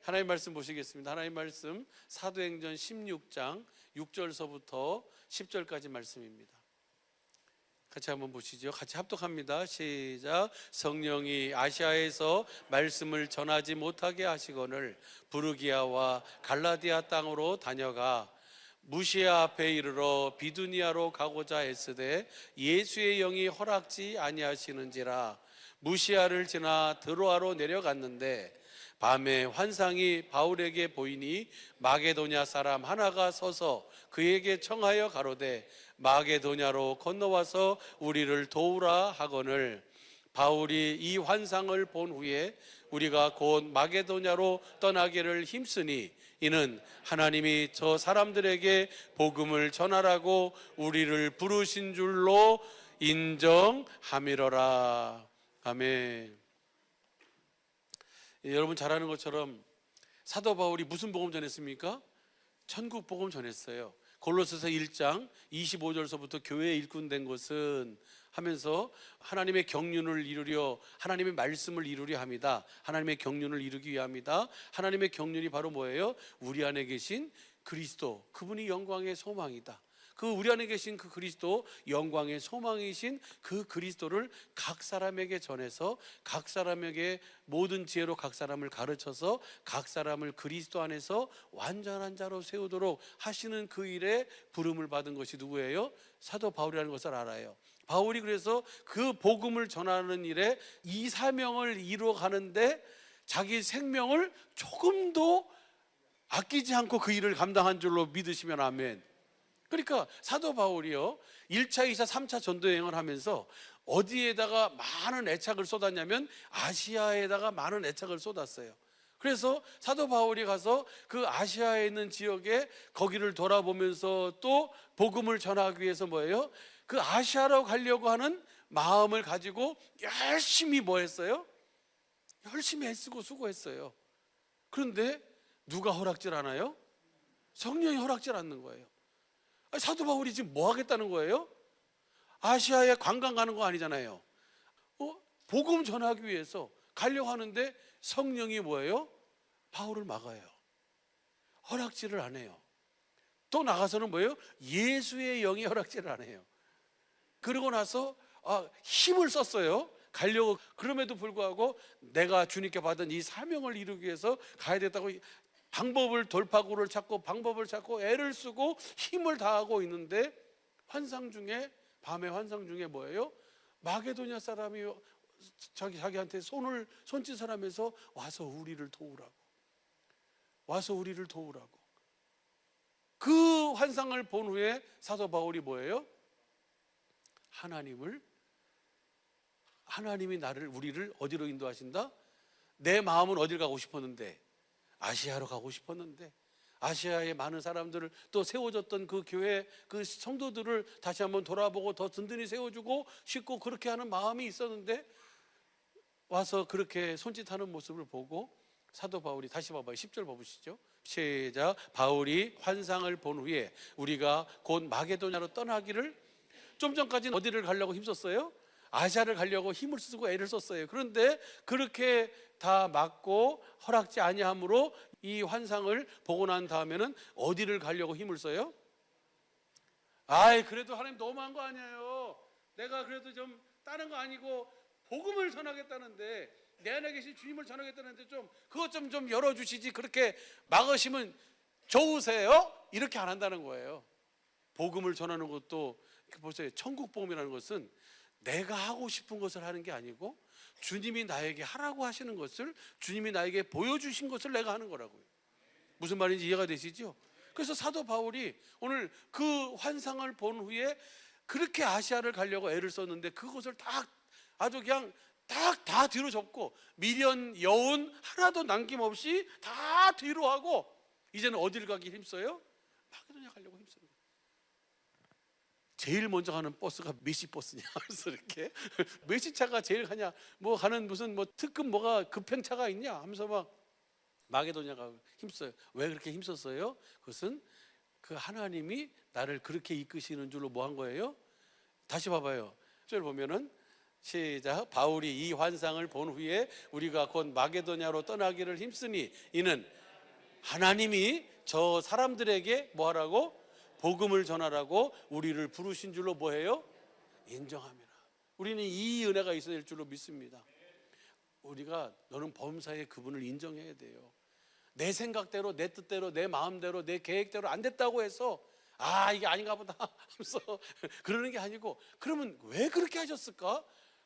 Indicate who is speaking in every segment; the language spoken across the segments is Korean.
Speaker 1: 하나님 말씀 보시겠습니다. 하나님 말씀 사도행전 16장 6절서부터 10절까지 말씀입니다. 같이 한번 보시죠. 같이 합독합니다. 시작. 성령이 아시아에서 말씀을 전하지 못하게 하시거늘 부르기아와 갈라디아 땅으로 다녀가 무시아 앞에 이르러 비두니아로 가고자 애쓰되 예수의 영이 허락지 아니하시는지라. 무시아를 지나 드로아로 내려갔는데 밤에 환상이 바울에게 보이니 마게도냐 사람 하나가 서서 그에게 청하여 가로되 마게도냐로 건너와서 우리를 도우라 하거늘 바울이 이 환상을 본 후에 우리가 곧 마게도냐로 떠나기를 힘쓰니 이는 하나님이 저 사람들에게 복음을 전하라고 우리를 부르신 줄로 인정함이로라. 아멘. 여러분 잘 아는 것처럼 사도 바울이 무슨 복음 전했습니까? 천국 복음 전했어요. 골로새서 1장 25절서부터 교회의 일꾼 된 것은 하면서 하나님의 경륜을 이루려 하나님의 말씀을 이루려 합니다. 하나님의 경륜을 이루기 위함이다. 하나님의 경륜이 바로 뭐예요? 우리 안에 계신 그리스도, 그분이 영광의 소망이다. 그 우리 안에 계신 그 그리스도, 영광의 소망이신 그 그리스도를 각 사람에게 전해서 각 사람에게 모든 지혜로 각 사람을 가르쳐서 각 사람을 그리스도 안에서 완전한 자로 세우도록 하시는 그 일에 부름을 받은 것이 누구예요? 사도 바울이라는 것을 알아요. 바울이 그래서 그 복음을 전하는 일에 이 사명을 이루어가는데 자기 생명을 조금도 아끼지 않고 그 일을 감당한 줄로 믿으시면 아멘. 그러니까 사도 바울이요 1차, 2차, 3차 전도여행을 하면서 어디에다가 많은 애착을 쏟았냐면 아시아에다가 많은 애착을 쏟았어요. 그래서 사도 바울이 가서 그 아시아에 있는 지역에 거기를 돌아보면서 또 복음을 전하기 위해서 뭐예요? 그 아시아로 가려고 하는 마음을 가지고 열심히 뭐 했어요? 열심히 애쓰고 수고했어요. 그런데 누가 허락질 않아요? 성령이 허락질 않는 거예요. 사도 바울이 지금 뭐 하겠다는 거예요? 아시아에 관광 가는 거 아니잖아요. 복음 전하기 위해서 가려고 하는데 성령이 뭐예요? 바울을 막아요. 허락질을 안 해요. 또 나가서는 뭐예요? 예수의 영이 허락질을 안 해요. 그러고 나서 힘을 썼어요. 가려고. 그럼에도 불구하고 내가 주님께 받은 이 사명을 이루기 위해서 가야 됐다고 방법을, 돌파구를 찾고 방법을 찾고 애를 쓰고 힘을 다하고 있는데 환상 중에, 밤의 환상 중에 뭐예요? 마게도냐 사람이 자기한테 손짓을 하면서 와서 우리를 도우라고, 와서 우리를 도우라고. 그 환상을 본 후에 사도 바울이 뭐예요? 하나님이 우리를 어디로 인도하신다? 내 마음은 어디를 가고 싶었는데, 아시아로 가고 싶었는데, 아시아의 많은 사람들을 또 세워졌던 그 교회 그 성도들을 다시 한번 돌아보고 더 든든히 세워주고 싶고 그렇게 하는 마음이 있었는데 와서 그렇게 손짓하는 모습을 보고 사도 바울이, 다시 봐봐요. 10절 봐보시죠. 시작. 바울이 환상을 본 후에 우리가 곧 마게도냐로 떠나기를, 좀 전까지는 어디를 가려고 힘썼어요? 아시아를 가려고 힘을 쓰고 애를 썼어요. 그런데 그렇게 다 막고 허락지 아니함으로 이 환상을 보고 난 다음에는 어디를 가려고 힘을 써요? 그래도 하나님 너무한 거 아니에요. 내가 그래도 좀 다른 거 아니고 복음을 전하겠다는데, 내 안에 계신 주님을 전하겠다는데 좀 그것 좀 열어주시지, 그렇게 막으시면 좋으세요? 이렇게 안 한다는 거예요. 복음을 전하는 것도 보세요. 천국 복음이라는 것은 내가 하고 싶은 것을 하는 게 아니고 주님이 나에게 하라고 하시는 것을, 주님이 나에게 보여주신 것을 내가 하는 거라고요. 무슨 말인지 이해가 되시죠? 그래서 사도 바울이 오늘 그 환상을 본 후에 그렇게 아시아를 가려고 애를 썼는데 그것을 아주 그냥 다 뒤로 접고 미련, 여운 하나도 남김없이 다 뒤로 하고 이제는 어디를 가기 힘써요? 마게도냐 가려고 힘써요. 제일 먼저 가는 버스가 메시 버스냐? 그래서 이렇게 메시차가 제일 가냐? 뭐 가는 무슨 특급 뭐가 급행차가 있냐? 하면서 막 마게도냐가 힘써요. 왜 그렇게 힘썼어요? 그것은 그 하나님이 나를 그렇게 이끄시는 줄로 뭐 한 거예요? 다시 봐봐요. 10절 보면은 시작. 바울이 이 환상을 본 후에 우리가 곧 마게도냐로 떠나기를 힘쓰니 이는 하나님이 저 사람들에게 뭐하라고? 복음을 전하라고 우리를 부르신 줄로 뭐해요? 인정합니다. 우리는 이 은혜가 있어야 될 줄로 믿습니다. 우리가 너는 범사에 그분을 인정해야 돼요. 내 생각대로, 내 뜻대로, 내 마음대로, 내 계획대로 안 됐다고 해서 이게 아닌가 보다 하면서 그러는 게 아니고, 그러면 왜 그렇게 하셨을까?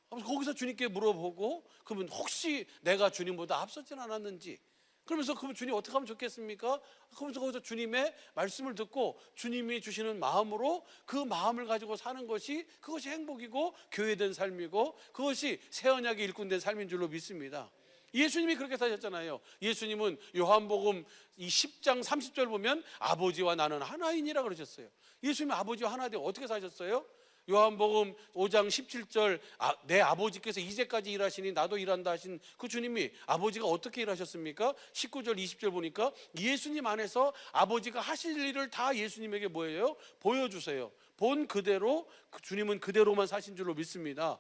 Speaker 1: 거기서 주님께 물어보고, 그러면 혹시 내가 주님보다 앞섰진 않았는지, 그러면서 그럼 주님 어떻게 하면 좋겠습니까? 그러면서 거기서 주님의 말씀을 듣고 주님이 주시는 마음으로 그 마음을 가지고 사는 것이, 그것이 행복이고 교회된 삶이고 그것이 새 언약의 일꾼된 삶인 줄로 믿습니다. 예수님이 그렇게 사셨잖아요. 예수님은 요한복음 이 10장 30절 보면 아버지와 나는 하나이니라 그러셨어요. 예수님이 아버지와 하나 되어 어떻게 사셨어요? 요한복음 5장 17절 내 아버지께서 이제까지 일하시니 나도 일한다 하신 그 주님이 아버지가 어떻게 일하셨습니까? 19절 20절 보니까 예수님 안에서 아버지가 하실 일을 다 예수님에게 뭐예요? 보여주세요. 본 그대로 주님은 그대로만 사신 줄로 믿습니다.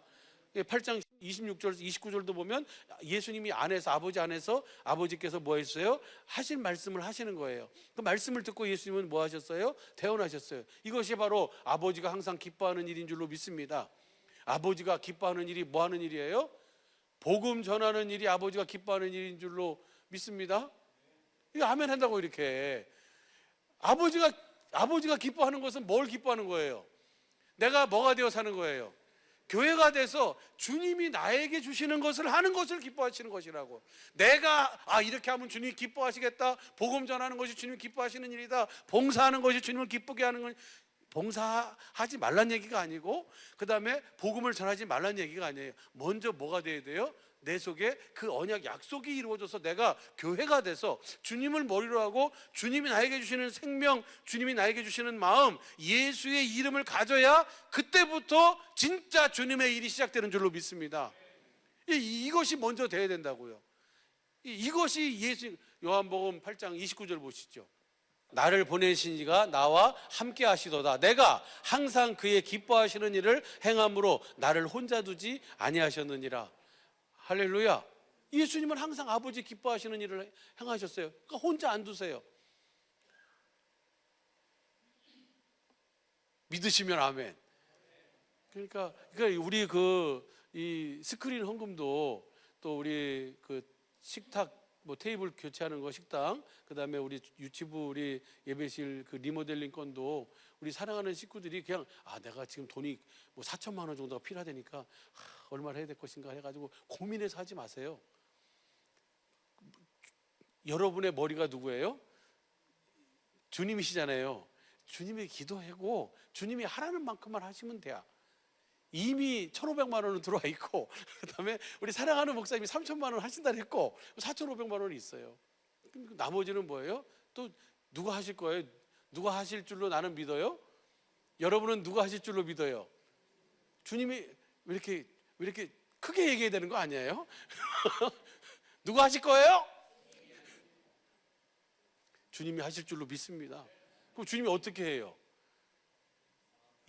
Speaker 1: 8장 26절 29절도 보면 예수님이 안에서, 아버지 안에서 아버지께서 뭐 했어요? 하실 말씀을 하시는 거예요. 그 말씀을 듣고 예수님은 뭐 하셨어요? 태어나셨어요. 이것이 바로 아버지가 항상 기뻐하는 일인 줄로 믿습니다. 아버지가 기뻐하는 일이 뭐 하는 일이에요? 복음 전하는 일이 아버지가 기뻐하는 일인 줄로 믿습니다. 이거 아멘 한다고. 이렇게 아버지가 기뻐하는 것은 뭘 기뻐하는 거예요? 내가 뭐가 되어 사는 거예요? 교회가 돼서 주님이 나에게 주시는 것을 하는 것을 기뻐하시는 것이라고. 내가 이렇게 하면 주님이 기뻐하시겠다, 복음 전하는 것이 주님이 기뻐하시는 일이다, 봉사하는 것이 주님을 기쁘게 하는 것, 봉사하지 말란 얘기가 아니고 그 다음에 복음을 전하지 말란 얘기가 아니에요. 먼저 뭐가 돼야 돼요? 내 속에 그 언약 약속이 이루어져서 내가 교회가 돼서 주님을 머리로 하고 주님이 나에게 주시는 생명, 주님이 나에게 주시는 마음, 예수의 이름을 가져야 그때부터 진짜 주님의 일이 시작되는 줄로 믿습니다. 이것이 먼저 돼야 된다고요. 이것이 예수. 요한복음 8장 29절 보시죠. 나를 보내신 이가 나와 함께 하시도다. 내가 항상 그의 기뻐하시는 일을 행함으로 나를 혼자 두지 아니하셨느니라. 할렐루야. 예수님은 항상 아버지 기뻐하시는 일을 행하셨어요. 그러니까 혼자 안 두세요. 믿으시면 아멘. 그러니까 우리 이 스크린 헌금도 또 우리 그 식탁 테이블 교체하는 거 식당, 그다음에 우리 유치부 우리 예배실 그 리모델링 건도 우리 사랑하는 식구들이 그냥 내가 지금 돈이 4천만 원 정도가 필요하다니까 얼마나 해야 될 것인가 해가지고 고민해서 하지 마세요. 여러분의 머리가 누구예요? 주님이시잖아요. 주님이 기도하고 주님이 하라는 만큼만 하시면 돼요. 이미 1,500만 원은 들어와 있고, 그 다음에 우리 사랑하는 목사님이 3천만 원 하신다 했고 4,500만 원이 있어요. 나머지는 뭐예요? 또 누가 하실 거예요? 누가 하실 줄로 나는 믿어요? 여러분은 누가 하실 줄로 믿어요? 주님이 왜 이렇게 크게 얘기해야 되는 거 아니에요? 누가 하실 거예요? 주님이 하실 줄로 믿습니다. 그럼 주님이 어떻게 해요?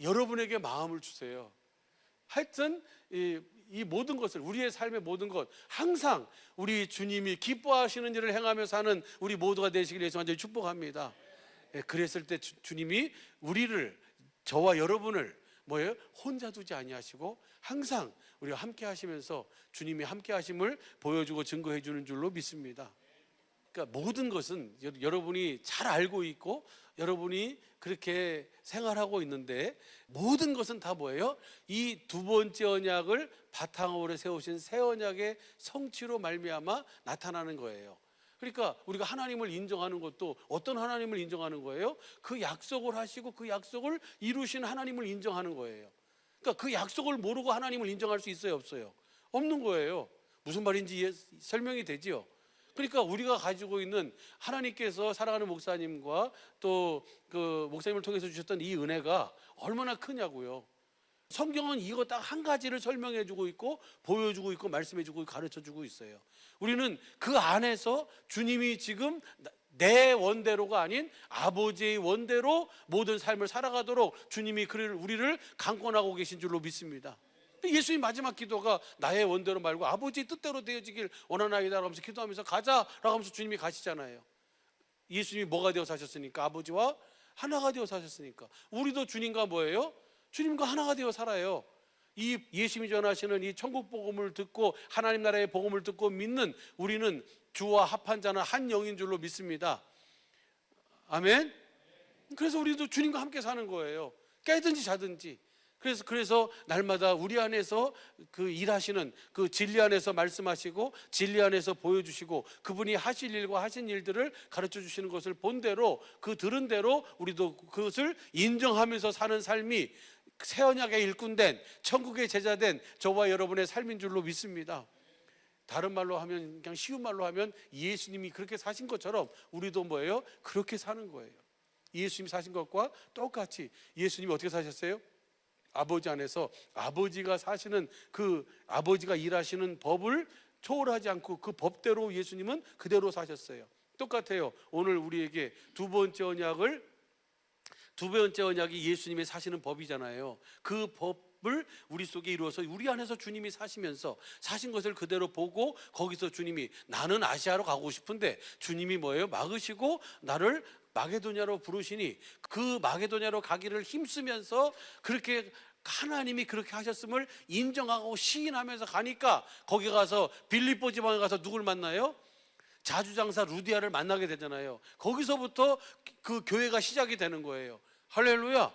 Speaker 1: 여러분에게 마음을 주세요. 하여튼 이 모든 것을, 우리의 삶의 모든 것, 항상 우리 주님이 기뻐하시는 일을 행하며 사는 우리 모두가 되시길 위해서 완전히 축복합니다. 그랬을 때 주님이 우리를, 저와 여러분을 뭐예요? 혼자 두지 아니하시고 항상 우리가 함께 하시면서 주님이 함께 하심을 보여주고 증거해 주는 줄로 믿습니다. 그러니까 모든 것은 여러분이 잘 알고 있고 여러분이 그렇게 생활하고 있는데, 모든 것은 다 뭐예요? 이 두 번째 언약을 바탕으로 세우신 새 언약의 성취로 말미암아 나타나는 거예요. 그러니까 우리가 하나님을 인정하는 것도 어떤 하나님을 인정하는 거예요? 그 약속을 하시고 그 약속을 이루신 하나님을 인정하는 거예요. 그러니까 그 약속을 모르고 하나님을 인정할 수 있어요, 없어요? 없는 거예요. 무슨 말인지 설명이 되지요? 그러니까 우리가 가지고 있는 하나님께서 사랑하는 목사님과 또 그 목사님을 통해서 주셨던 이 은혜가 얼마나 크냐고요. 성경은 이거 딱 한 가지를 설명해 주고 있고 보여주고 있고 말씀해 주고 가르쳐 주고 있어요. 우리는 그 안에서 주님이 지금 내 원대로가 아닌 아버지의 원대로 모든 삶을 살아가도록 주님이 우리를 강권하고 계신 줄로 믿습니다. 예수님 마지막 기도가 나의 원대로 말고 아버지 뜻대로 되어지길 원하나이다 하면서 기도하면서 가자라고 하면서 주님이 가시잖아요. 예수님이 뭐가 되어 사셨으니까? 아버지와 하나가 되어 사셨으니까. 우리도 주님과 뭐예요? 주님과 하나가 되어 살아요. 이 예수님이 전하시는 이 천국 복음을 듣고 하나님 나라의 복음을 듣고 믿는 우리는 주와 합한 자는 한 영인 줄로 믿습니다. 아멘. 그래서 우리도 주님과 함께 사는 거예요. 깨든지 자든지. 그래서 날마다 우리 안에서 그 일하시는 그 진리 안에서 말씀하시고 진리 안에서 보여주시고 그분이 하실 일과 하신 일들을 가르쳐 주시는 것을 본 대로 그 들은 대로 우리도 그것을 인정하면서 사는 삶이 새 언약의 일꾼된 천국의 제자된 저와 여러분의 삶인 줄로 믿습니다. 다른 말로 하면 그냥 쉬운 말로 하면 예수님이 그렇게 사신 것처럼 우리도 뭐예요? 그렇게 사는 거예요. 예수님이 사신 것과 똑같이. 예수님이 어떻게 사셨어요? 아버지 안에서 아버지가 사시는 그 아버지가 일하시는 법을 초월하지 않고 그 법대로 예수님은 그대로 사셨어요. 똑같아요. 오늘 우리에게 두 번째 언약이 예수님이 사시는 법이잖아요. 그 법을 우리 속에 이루어서 우리 안에서 주님이 사시면서 사신 것을 그대로 보고 거기서 주님이 나는 아시아로 가고 싶은데 주님이 뭐예요? 막으시고 나를 마게도냐로 부르시니 그 마게도냐로 가기를 힘쓰면서 그렇게 하나님이 그렇게 하셨음을 인정하고 시인하면서 가니까 거기 가서 빌립보 지방에 가서 누굴 만나요? 자주장사 루디아를 만나게 되잖아요. 거기서부터 그 교회가 시작이 되는 거예요. 할렐루야.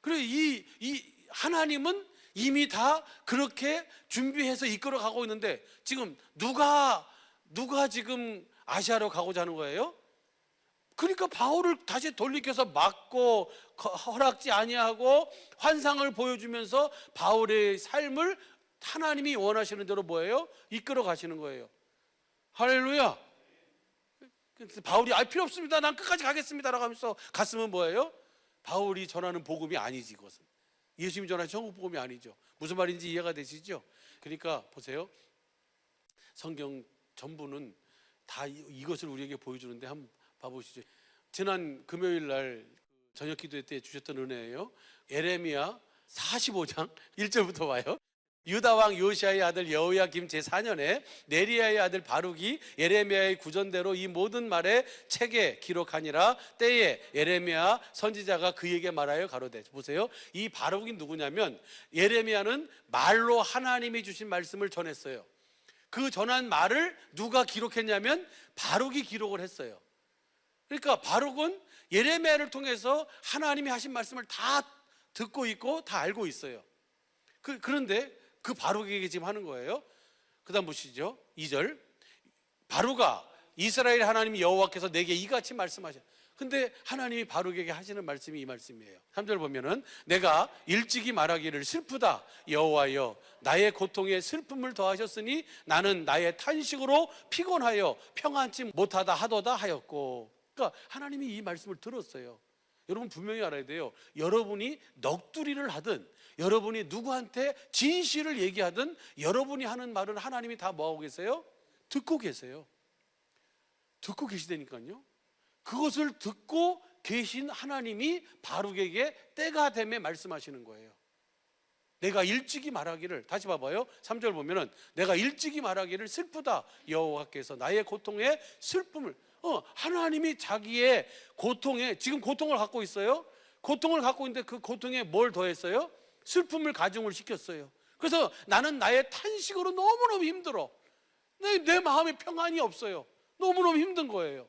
Speaker 1: 그래 이 하나님은 이미 다 그렇게 준비해서 이끌어 가고 있는데 지금 누가 지금 아시아로 가고자 하는 거예요? 그러니까 바울을 다시 돌이켜서 막고 허락지 아니하고 환상을 보여주면서 바울의 삶을 하나님이 원하시는 대로 뭐예요? 이끌어 가시는 거예요. 할렐루야. 바울이 필요 없습니다. 난 끝까지 가겠습니다라고 하면서 갔으면 뭐예요? 바울이 전하는 복음이 아니지. 그것은 예수님이 전하는 천국 복음이 아니죠. 무슨 말인지 이해가 되시죠? 그러니까 보세요. 성경 전부는 다 이것을 우리에게 보여주는데 한번 봐보시죠. 지난 금요일 날 저녁 기도 때 주셨던 은혜예요. 예레미야 45장 1절부터 봐요. 유다 왕 요시아의 아들 여호야김 제4년에 네리야의 아들 바룩이 예레미야의 구전대로 이 모든 말의 책에 기록하니라. 때에 예레미야 선지자가 그에게 말하여 가로되. 보세요. 이 바룩이 누구냐면 예레미야는 말로 하나님이 주신 말씀을 전했어요. 그 전한 말을 누가 기록했냐면 바룩이 기록을 했어요. 그러니까 바룩은 예레미야를 통해서 하나님이 하신 말씀을 다 듣고 있고 다 알고 있어요. 그런데 그 바룩에게 지금 하는 거예요. 그 다음 보시죠. 2절. 바룩아 이스라엘 하나님 여호와께서 내게 이같이 말씀하셔. 근데 하나님이 바룩에게 하시는 말씀이 이 말씀이에요. 3절 보면은 내가 일찍이 말하기를 슬프다 여호와여 나의 고통에 슬픔을 더하셨으니 나는 나의 탄식으로 피곤하여 평안치 못하다 하도다 하였고. 그러니까 하나님이 이 말씀을 들었어요. 여러분 분명히 알아야 돼요. 여러분이 넋두리를 하든 여러분이 누구한테 진실을 얘기하든 여러분이 하는 말은 하나님이 다 뭐하고 계세요? 듣고 계세요. 듣고 계시다니까요. 그것을 듣고 계신 하나님이 바룩에게 때가 됨에 말씀하시는 거예요. 내가 일찍이 말하기를, 다시 봐봐요. 3절 보면은 내가 일찍이 말하기를 슬프다 여호와께서 나의 고통에 슬픔을. 하나님이 자기의 고통에, 지금 고통을 갖고 있어요. 고통을 갖고 있는데 그 고통에 뭘 더했어요? 슬픔을 가중을 시켰어요. 그래서 나는 나의 탄식으로 너무너무 힘들어. 내 마음에 평안이 없어요. 너무너무 힘든 거예요.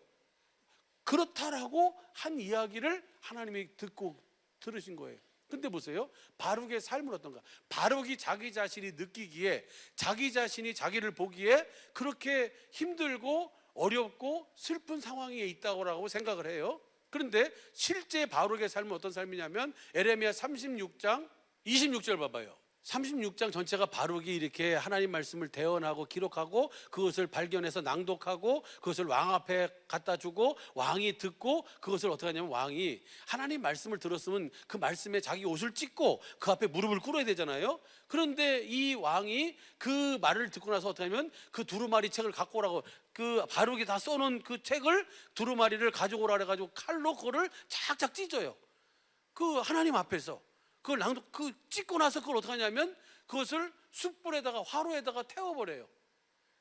Speaker 1: 그렇다라고 한 이야기를 하나님이 듣고 들으신 거예요. 근데 보세요. 바룩의 삶은 어떤가? 바룩이 자기 자신이 느끼기에, 자기 자신이 자기를 보기에 그렇게 힘들고 어렵고 슬픈 상황에 있다고 생각을 해요. 그런데 실제 바룩의 삶은 어떤 삶이냐면 예레미야 36장 26절 봐봐요. 36장 전체가 바룩이 이렇게 하나님 말씀을 대언하고 기록하고 그것을 발견해서 낭독하고 그것을 왕 앞에 갖다 주고 왕이 듣고 그것을 어떻게 하냐면 왕이 하나님 말씀을 들었으면 그 말씀에 자기 옷을 찢고 그 앞에 무릎을 꿇어야 되잖아요. 그런데 이 왕이 그 말을 듣고 나서 어떻게 하면 그 두루마리 책을 갖고 오라고, 그 바룩이 다 써놓은 그 책을 두루마리를 가지고 오라 그래가지고 칼로 그거를 착착 찢어요. 그 하나님 앞에서 그걸 찢고 나서 그걸 어떻게 하냐면 그것을 숯불에다가 화로에다가 태워버려요.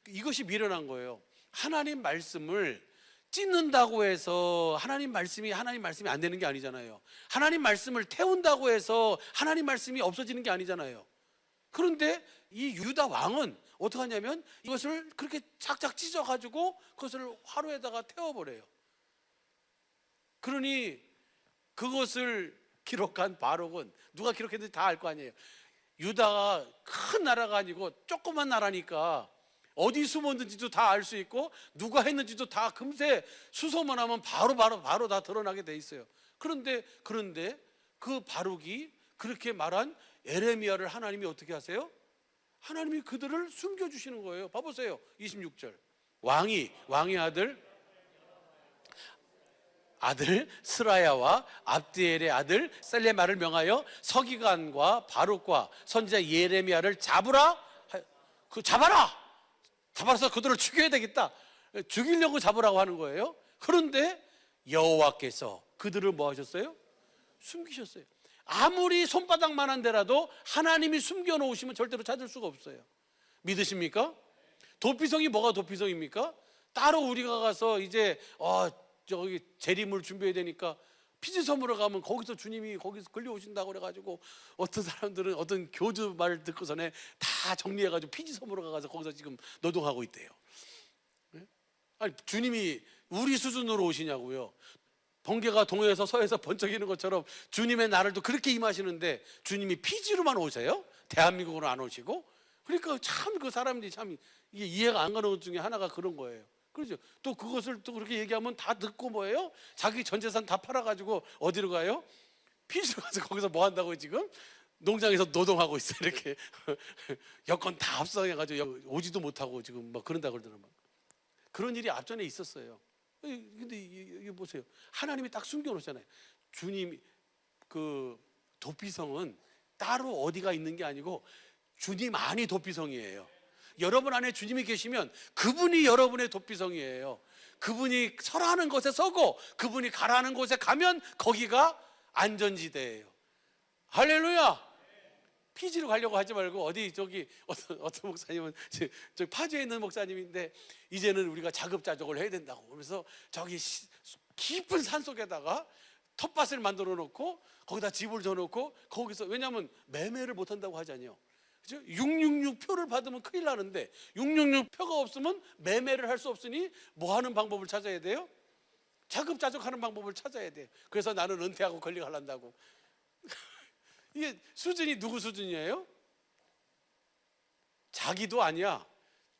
Speaker 1: 이것이 미련한 거예요. 하나님 말씀을 찢는다고 해서 하나님 말씀이 안 되는 게 아니잖아요. 하나님 말씀을 태운다고 해서 하나님 말씀이 없어지는 게 아니잖아요. 그런데 이 유다 왕은 어떻게 하냐면 이것을 그렇게 착착 찢어가지고 그것을 화로에다가 태워버려요. 그러니 그것을 기록한 바룩은, 누가 기록했는지 다 알 거 아니에요. 유다가 큰 나라가 아니고 조그만 나라니까 어디 숨었는지도 다 알 수 있고 누가 했는지도 다 금세 수소문 하면 바로 다 드러나게 돼 있어요. 그런데 그 바룩이 그렇게 말한 에레미야를 하나님이 어떻게 하세요? 하나님이 그들을 숨겨주시는 거예요. 봐보세요. 26절. 왕의 아들 스라야와 압디엘의 아들 셀레마를 명하여 서기관과 바룩과 선지자 예레미야를 잡아라. 잡아서 그들을 죽여야 되겠다. 죽이려고 잡으라고 하는 거예요. 그런데 여호와께서 그들을 뭐 하셨어요? 숨기셨어요. 아무리 손바닥만한 데라도 하나님이 숨겨놓으시면 절대로 찾을 수가 없어요. 믿으십니까? 도피성이 뭐가 도피성입니까? 따로 우리가 가서 이제 저기 재림을 준비해야 되니까 피지섬으로 가면 거기서 주님이 거기서 끌려오신다고 그래가지고 어떤 사람들은 어떤 교주 말 듣고서는 다 정리해가지고 피지섬으로 가서 거기서 지금 노동하고 있대요. 아니 주님이 우리 수준으로 오시냐고요. 번개가 동해에서 서해에서 번쩍이는 것처럼 주님의 날을 또 그렇게 임하시는데 주님이 피지로만 오세요? 대한민국으로 안 오시고? 그러니까 참 그 사람들이 참 이게 이해가 안 가는 것 중에 하나가 그런 거예요. 그렇죠. 또 그것을 또 그렇게 얘기하면 다 듣고 뭐예요? 자기 전 재산 다 팔아가지고 어디로 가요? 피지로 가서 거기서 뭐 한다고 지금? 농장에서 노동하고 있어요. 이렇게 여건 다 합성해가지고 오지도 못하고 지금 막 그런다 그러더라고요. 그런 일이 앞전에 있었어요. 근데 이게 보세요. 하나님이 딱 숨겨놓잖아요. 주님 그 도피성은 따로 어디가 있는 게 아니고 주님 안이 도피성이에요. 여러분 안에 주님이 계시면 그분이 여러분의 도피성이에요. 그분이 서라는 곳에 서고 그분이 가라는 곳에 가면 거기가 안전지대예요. 할렐루야. 피지로 가려고 하지 말고 어디 저기 어떤 목사님은 저 파주에 있는 목사님인데 이제는 우리가 자급자족을 해야 된다고 그러면서 저기 깊은 산 속에다가 텃밭을 만들어 놓고 거기다 집을 져 놓고 거기서, 왜냐하면 매매를 못 한다고 하잖아요. 그렇죠? 666 표를 받으면 큰일 나는데 666 표가 없으면 매매를 할 수 없으니 뭐 하는 방법을 찾아야 돼요? 자급자족하는 방법을 찾아야 돼요. 그래서 나는 은퇴하고 권리하려고. 이게 수준이 누구 수준이에요? 자기도 아니야.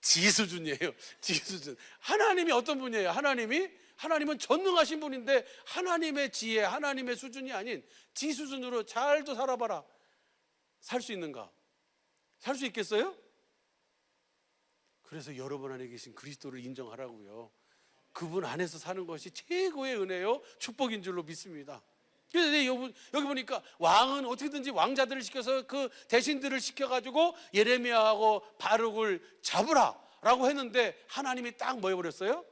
Speaker 1: 지 수준이에요. 지 수준. 하나님이 어떤 분이에요? 하나님은 전능하신 분인데 하나님의 지혜, 하나님의 수준이 아닌 지 수준으로 잘도 살아봐라. 살 수 있는가? 살 수 있겠어요? 그래서 여러분 안에 계신 그리스도를 인정하라고요. 그분 안에서 사는 것이 최고의 은혜요 축복인 줄로 믿습니다. 그래서 여기 보니까 왕은 어떻게든지 왕자들을 시켜서 그 대신들을 시켜가지고 예레미야하고 바룩을 잡으라라고 했는데 하나님이 딱 뭐 해버렸어요?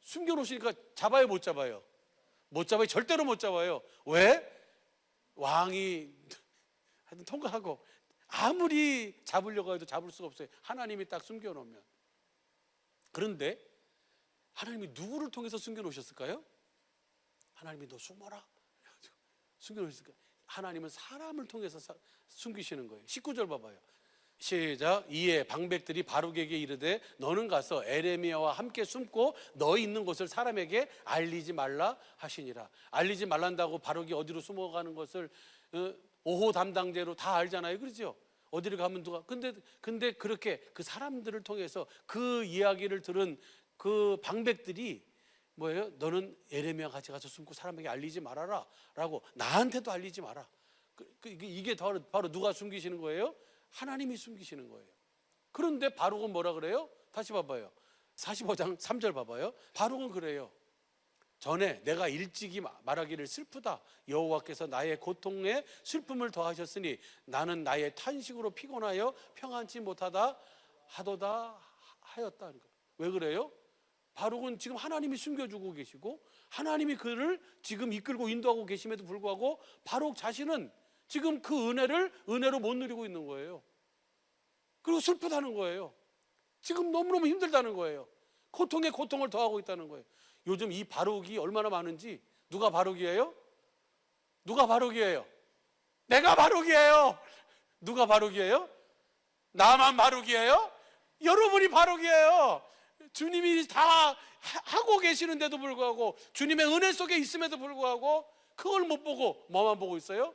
Speaker 1: 숨겨놓으시니까 잡아요, 못 잡아요? 못 잡아요. 절대로 못 잡아요. 왜? 왕이 하여튼 통과하고 아무리 잡으려고 해도 잡을 수가 없어요. 하나님이 딱 숨겨놓으면. 그런데 하나님이 누구를 통해서 숨겨놓으셨을까요? 하나님이 너 숨어라 숨겨놓으셨을까요? 하나님은 사람을 통해서 숨기시는 거예요. 19절 봐봐요. 시작. 이에 방백들이 바룩에게 이르되 너는 가서 에레미야와 함께 숨고 너 있는 곳을 사람에게 알리지 말라 하시니라. 알리지 말란다고 바룩이 어디로 숨어가는 것을 오호 담당제로 다 알잖아요. 그렇죠? 어디를 가면 누가 근데 그렇게 그 사람들을 통해서 그 이야기를 들은 그 방백들이 뭐예요? 너는 에레미야 같이 가서 숨고 사람에게 알리지 말아라 라고, 나한테도 알리지 마라. 이게 바로 누가 숨기시는 거예요? 하나님이 숨기시는 거예요. 그런데 바룩은 뭐라 그래요? 다시 봐봐요. 45장 3절 봐봐요. 바룩은 그래요. 전에 내가 일찍이 말하기를 슬프다. 여호와께서 나의 고통에 슬픔을 더하셨으니 나는 나의 탄식으로 피곤하여 평안치 못하다 하도다 하였다. 왜 그래요? 바룩은 지금 하나님이 숨겨주고 계시고 하나님이 그를 지금 이끌고 인도하고 계심에도 불구하고 바룩 자신은 지금 그 은혜로 못 누리고 있는 거예요. 그리고 슬프다는 거예요. 지금 너무너무 힘들다는 거예요. 고통에 고통을 더하고 있다는 거예요. 요즘 이 바룩이 얼마나 많은지. 누가 바룩이에요? 누가 바룩이에요? 내가 바룩이에요. 누가 바룩이에요? 나만 바룩이에요? 여러분이 바룩이에요. 주님이 다 하고 계시는데도 불구하고, 주님의 은혜 속에 있음에도 불구하고 그걸 못 보고 뭐만 보고 있어요?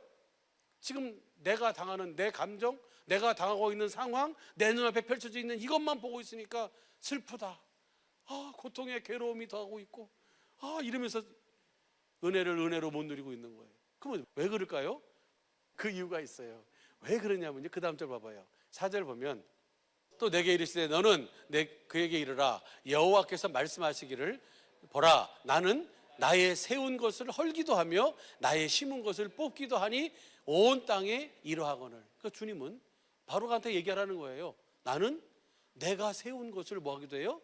Speaker 1: 지금 내가 당하는 내 감정, 내가 당하고 있는 상황, 내 눈앞에 펼쳐져 있는 이것만 보고 있으니까 슬프다. 고통에 괴로움이 더하고 있고, 이러면서 은혜를 은혜로 못 누리고 있는 거예요. 그러면 왜 그럴까요? 그 이유가 있어요. 왜 그러냐면요, 그 다음 절 봐봐요. 4절 보면, 또 내게 이르시되 너는 그에게 이르라 여호와께서 말씀하시기를 보라 나는 나의 세운 것을 헐기도 하며 나의 심은 것을 뽑기도 하니 온 땅에 이러하거늘. 그러니까 주님은 바룩한테 얘기하라는 거예요. 나는 내가 세운 것을 뭐 하기도 해요?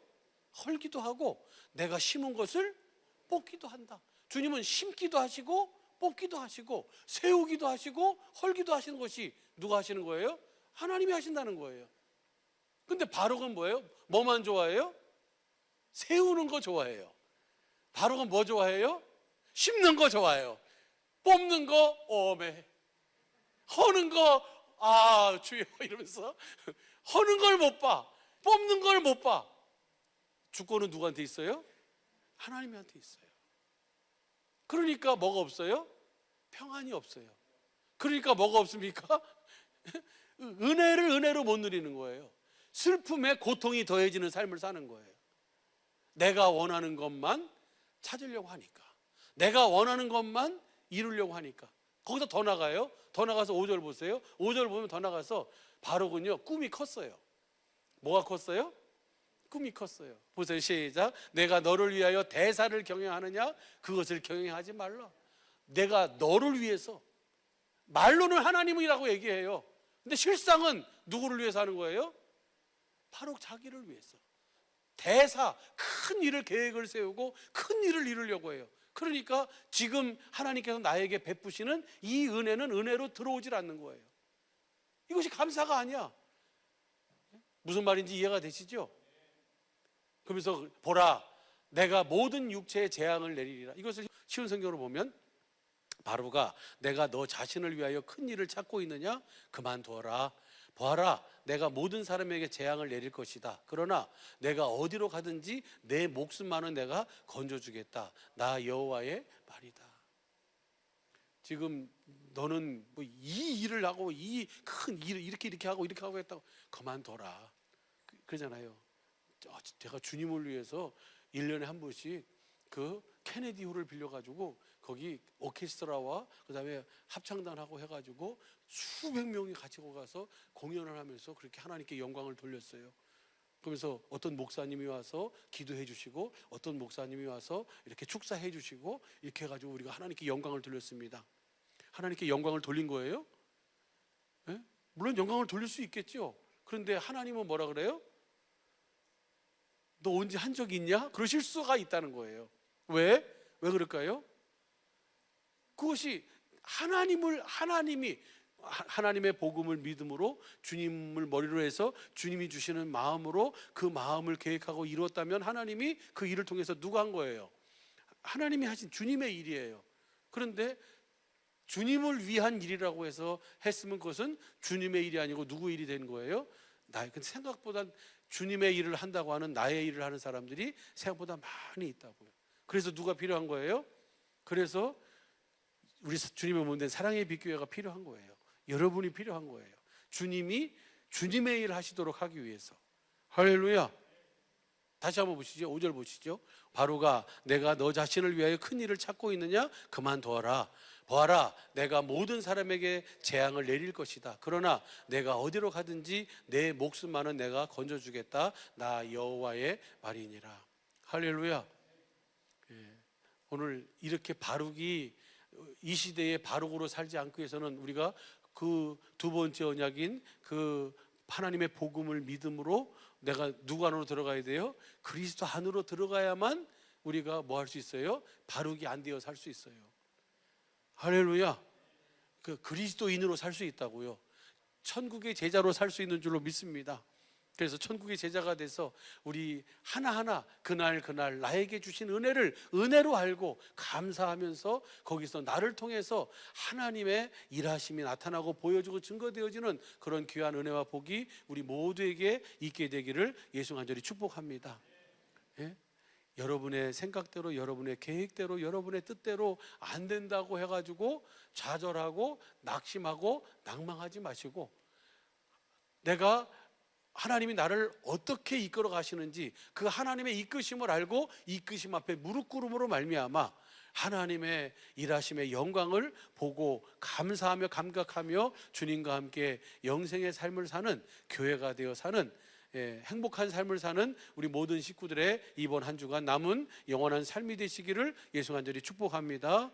Speaker 1: 헐기도 하고 내가 심은 것을 뽑기도 한다. 주님은 심기도 하시고 뽑기도 하시고 세우기도 하시고 헐기도 하시는 것이 누가 하시는 거예요? 하나님이 하신다는 거예요. 근데 바룩은 뭐예요? 뭐만 좋아해요? 세우는 거 좋아해요. 바룩은 뭐 좋아해요? 심는 거 좋아해요. 뽑는 거 오메, 허는 거 주여 이러면서 허는 걸 못 봐, 뽑는 걸 못 봐. 주권은 누구한테 있어요? 하나님한테 있어요. 그러니까 뭐가 없어요? 평안이 없어요. 그러니까 뭐가 없습니까? 은혜를 은혜로 못 누리는 거예요. 슬픔에 고통이 더해지는 삶을 사는 거예요. 내가 원하는 것만 찾으려고 하니까, 내가 원하는 것만 이루려고 하니까. 거기서 더 나가요. 더 나가서 5절 보세요. 5절 보면 더 나가서 바룩은요 꿈이 컸어요. 뭐가 컸어요? 꿈이 컸어요. 보세요. 시작. 내가 너를 위하여 대사를 경영하느냐? 그것을 경영하지 말라. 내가 너를 위해서, 말로는 하나님이라고 얘기해요. 근데 실상은 누구를 위해서 하는 거예요? 바로 자기를 위해서. 대사, 큰 일을 계획을 세우고 큰 일을 이루려고 해요. 그러니까 지금 하나님께서 나에게 베푸시는 이 은혜는 은혜로 들어오질 않는 거예요. 이것이 감사가 아니야. 무슨 말인지 이해가 되시죠? 그러면서 보라 내가 모든 육체의 재앙을 내리리라. 이것을 쉬운 성경으로 보면 바루가 내가 너 자신을 위하여 큰 일을 찾고 있느냐? 그만두어라. 보아라 내가 모든 사람에게 재앙을 내릴 것이다. 그러나 내가 어디로 가든지 내 목숨만은 내가 건져주겠다. 나 여호와의 말이다. 지금 너는 뭐 이 일을 하고 이 큰 일을 이렇게 하고 이렇게 하고 했다고 그만둬라 그러잖아요. 제가 주님을 위해서 1년에 한 번씩 그 케네디홀을 빌려가지고 거기 오케스트라와 그다음에 합창단하고 해가지고 수백 명이 같이 가서 공연을 하면서 그렇게 하나님께 영광을 돌렸어요. 그러면서 어떤 목사님이 와서 기도해 주시고 어떤 목사님이 와서 이렇게 축사해 주시고 이렇게 해가지고 우리가 하나님께 영광을 돌렸습니다. 하나님께 영광을 돌린 거예요? 네? 물론 영광을 돌릴 수 있겠죠. 그런데 하나님은 뭐라 그래요? 너 언제 한 적이 있냐? 그러실 수가 있다는 거예요. 왜? 왜 그럴까요? 그것이 하나님의 복음을 믿음으로 주님을 머리로 해서 주님이 주시는 마음으로 그 마음을 계획하고 이루었다면 하나님이 그 일을 통해서 누가 한 거예요? 하나님이 하신 주님의 일이에요. 그런데 주님을 위한 일이라고 해서 했으면 그것은 주님의 일이 아니고 누구의 일이 된 거예요? 근데 생각보다 주님의 일을 한다고 하는 나의 일을 하는 사람들이 생각보다 많이 있다고요. 그래서 누가 필요한 거예요? 그래서 우리 주님의 몸 된 사랑의 빛교회가 필요한 거예요. 여러분이 필요한 거예요. 주님이 주님의 일을 하시도록 하기 위해서. 할렐루야. 다시 한번 보시죠. 5절 보시죠. 바로가 내가 너 자신을 위하여 큰 일을 찾고 있느냐? 그만두어라. 보아라 내가 모든 사람에게 재앙을 내릴 것이다. 그러나 내가 어디로 가든지 내 목숨만은 내가 건져주겠다. 나 여호와의 말이니라. 할렐루야. 오늘 이렇게 바룩이 이 시대의 바룩으로 살지 않기 위해서는 우리가 그 두 번째 언약인 그 하나님의 복음을 믿음으로 내가 누구 안으로 들어가야 돼요? 그리스도 안으로 들어가야만 우리가 뭐 할 수 있어요? 바룩이 안 되어 살 수 있어요. 할렐루야. 그 그리스도인으로 살 수 있다고요. 천국의 제자로 살 수 있는 줄로 믿습니다. 그래서 천국의 제자가 돼서 우리 하나하나 그날 나에게 주신 은혜를 은혜로 알고 감사하면서 거기서 나를 통해서 하나님의 일하심이 나타나고 보여주고 증거되어지는 그런 귀한 은혜와 복이 우리 모두에게 있게 되기를 예수 간절히 축복합니다. 예? 여러분의 생각대로, 여러분의 계획대로, 여러분의 뜻대로 안 된다고 해가지고 좌절하고 낙심하고 낭망하지 마시고, 내가 하나님이 나를 어떻게 이끌어 가시는지 그 하나님의 이끄심을 알고 이끄심 앞에 무릎 꿇음으로 말미암아 하나님의 일하심의 영광을 보고 감사하며 감격하며 주님과 함께 영생의 삶을 사는, 교회가 되어 사는, 행복한 삶을 사는 우리 모든 식구들의 이번 한 주간 남은 영원한 삶이 되시기를 예수 간절히 축복합니다.